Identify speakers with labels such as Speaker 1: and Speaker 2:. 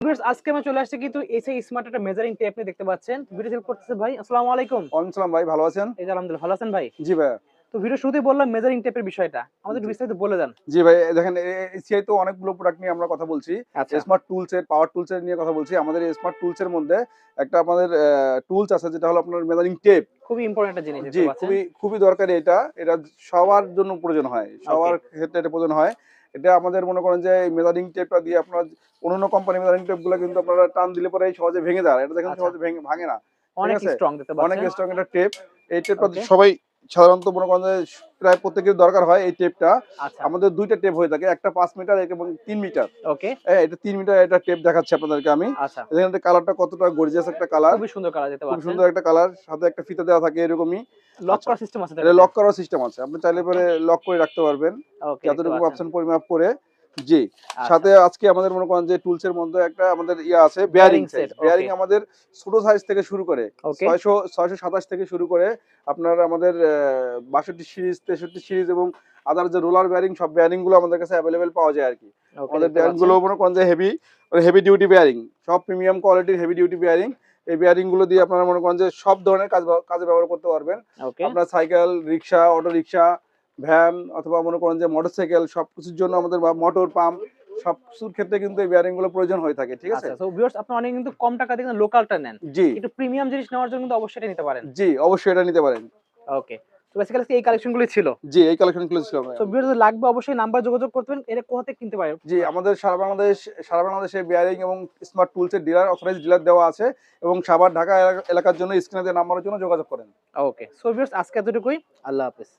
Speaker 1: Viewers আজকে আমি চলে আসছি কিন্তু এসএ স্মার্ট একটা মেজারিং টেপ নিয়ে দেখতে পাচ্ছেন। ভিডিও হেল্প করতেছে ভাই। আসসালামু আলাইকুম।
Speaker 2: ওয়ালাইকুম সালাম ভাই, ভালো আছেন?
Speaker 1: এই যে আলহামদুলিল্লাহ, ভালো আছেন ভাই?
Speaker 2: জি ভাইয়া।
Speaker 1: তো ভিডিও শুরুতেই বললাম মেজারিং টেপের বিষয়টা। আমাদের একটু
Speaker 2: জি।
Speaker 1: বিস্তারিত বলে দেন।
Speaker 2: জি ভাই, দেখেন এসিআই তো অনেকগুলো প্রোডাক্ট নিয়ে আমরা কথা বলছি।
Speaker 1: আচ্ছা,
Speaker 2: স্মার্ট টুলস এর, পাওয়ার টুলস এর নিয়ে কথা বলছি। আমাদের এই স্মার্ট টুলস এর মধ্যে একটা আমাদের টুলস আছে যেটা হলো আপনার মেজারিং টেপ।
Speaker 1: খুবই ইম্পোর্টেন্ট একটা জিনিস
Speaker 2: জি,
Speaker 1: দেখতে পাচ্ছেন।
Speaker 2: খুবই খুবই দরকারি এটা। এটা সবার জন্য প্রয়োজন হয়।
Speaker 1: ওকে,
Speaker 2: সবার ক্ষেত্রে এটা প্রয়োজন হয়। এটা আমাদের মনে করেন যে এই মেজারিং টেপটা দিয়ে আপনার অন্যান্য কোম্পানির মেজারিং টেপগুলো কিন্তু আপনারা টান দিলে পরে সহজে ভেঙে যায়। এটা দেখেন
Speaker 1: আচ্ছা।
Speaker 2: সহজে ভাঙে না। ঠিক
Speaker 1: অনেক
Speaker 2: আছে?
Speaker 1: স্ট্রং দেখতে
Speaker 2: অনেক
Speaker 1: পাচ্ছেন।
Speaker 2: স্ট্রং একটা টেপ। এই টেপটা
Speaker 1: ওকে,
Speaker 2: সবাই সাধারণত মনে করেন যে প্রায় প্রত্যেকের দরকার হয় এই টেপটা।
Speaker 1: আচ্ছা,
Speaker 2: আমাদের ২ টা টেপ হয়ে থাকে। একটা ৫ মিটার এবং ৩ মিটার।
Speaker 1: ওকে,
Speaker 2: এটা ৩ মিটার একটা টেপ দেখাচ্ছি আপনাদেরকে আমি।
Speaker 1: আচ্ছা।
Speaker 2: দেখেন কালারটা কতটা গর্জিয়াস একটা কালার।
Speaker 1: খুবই সুন্দর কালার দেখতে
Speaker 2: খুব
Speaker 1: পাচ্ছেন।
Speaker 2: সুন্দর একটা কালার। সাথে একটা ফিতা দেওয়া থাকে এরকমই।
Speaker 1: লক
Speaker 2: আচ্ছা।
Speaker 1: করার সিস্টেম আছে তো
Speaker 2: এটা
Speaker 1: এটাতে।
Speaker 2: লক করার সিস্টেম আছে। আপনি চাইলে
Speaker 1: ওকে,
Speaker 2: পরে লক করে রাখতে পারবেন।
Speaker 1: ওকে দেখতে
Speaker 2: যতটুকু
Speaker 1: পাচ্ছেন।
Speaker 2: পাচ্ছেন পরিমাপ করে। জি।
Speaker 1: আচ্ছা।
Speaker 2: সাথে আজকে আমাদের মনে করেন যে টুলস এর মধ্যে একটা আমাদের ইয়া আছে bearing
Speaker 1: bearing
Speaker 2: size.
Speaker 1: Set,
Speaker 2: bearing
Speaker 1: okay,
Speaker 2: আমাদের ছোট সাইজ থেকে শুরু করে
Speaker 1: ওকে,
Speaker 2: 627 থেকে শুরু করে আপনার আমাদের ৬২ সিরিজ, ৬৩ সিরিজ এবং আদার যে রোলার বেয়ারিং সব বেয়ারিং গুলো আমাদের কাছে এভেলেবেল পাওয়া যায় আরকি।
Speaker 1: ওকে
Speaker 2: আমাদের
Speaker 1: দেখতে
Speaker 2: বেয়ারিং
Speaker 1: পাচ্ছেন।
Speaker 2: গুলো মনে করেন যে হেভি ডিউটি বেয়ারিং। সব প্রিমিয়াম কোয়ালিটির হেভি ডিউটি বেয়ারিং। এই বেয়ারিং গুলো দিয়ে আপনারা মনে করেন যে সব ধরনের কাজে ব্যবহার করতে পারবেন।
Speaker 1: ওকে,
Speaker 2: আপনার সাইকেল, রিক্সা, অটো রিক্সা, ভ্যান অথবা মনে করেন যে মোটরসাইকেল সবকিছুর জন্য আমাদের মোটর পাম্প সবকিছুর ক্ষেত্রে কিন্তু এই বেয়ারিং গুলো প্রয়োজন হয়ে থাকে। ঠিক আছে?
Speaker 1: আচ্ছা। সো ভিউয়ার্স আপনি অনেক কিন্তু কম টাকা দিয়ে কিন্তু লোকালটা নেন।
Speaker 2: জি,
Speaker 1: একটু প্রিমিয়াম জিনিস নেওয়ার জন্য কিন্তু অবশ্যই এটা নিতে পারেন।
Speaker 2: জি, অবশ্যই এটা নিতে পারেন।
Speaker 1: ওকে। তো বেসিক্যালি এই কালেকশন গুলোই ছিল।
Speaker 2: জি, এই কালেকশন গুলো ছিল
Speaker 1: সো
Speaker 2: ভাইয়া।
Speaker 1: ভিউয়ার্স যদি লাগবে অবশ্যই নাম্বার যোগাযোগ করতে পারেন। এটা কোথা থেকে কিনতে পারে?
Speaker 2: জি, আমাদের সারা বাংলাদেশে বেয়ারিং এবং স্মার্ট টুলস এর ডিলার, অথরাইজড ডিলার দেওয়া আছে এবং সাভার ঢাকা এলাকার জন্য স্ক্রিনে দেওয়া নাম্বারের জন্য যোগাযোগ করেন।
Speaker 1: ওকে। সো ভিউয়ার্স আজকে এতটুকুই। আল্লাহ হাফেজ।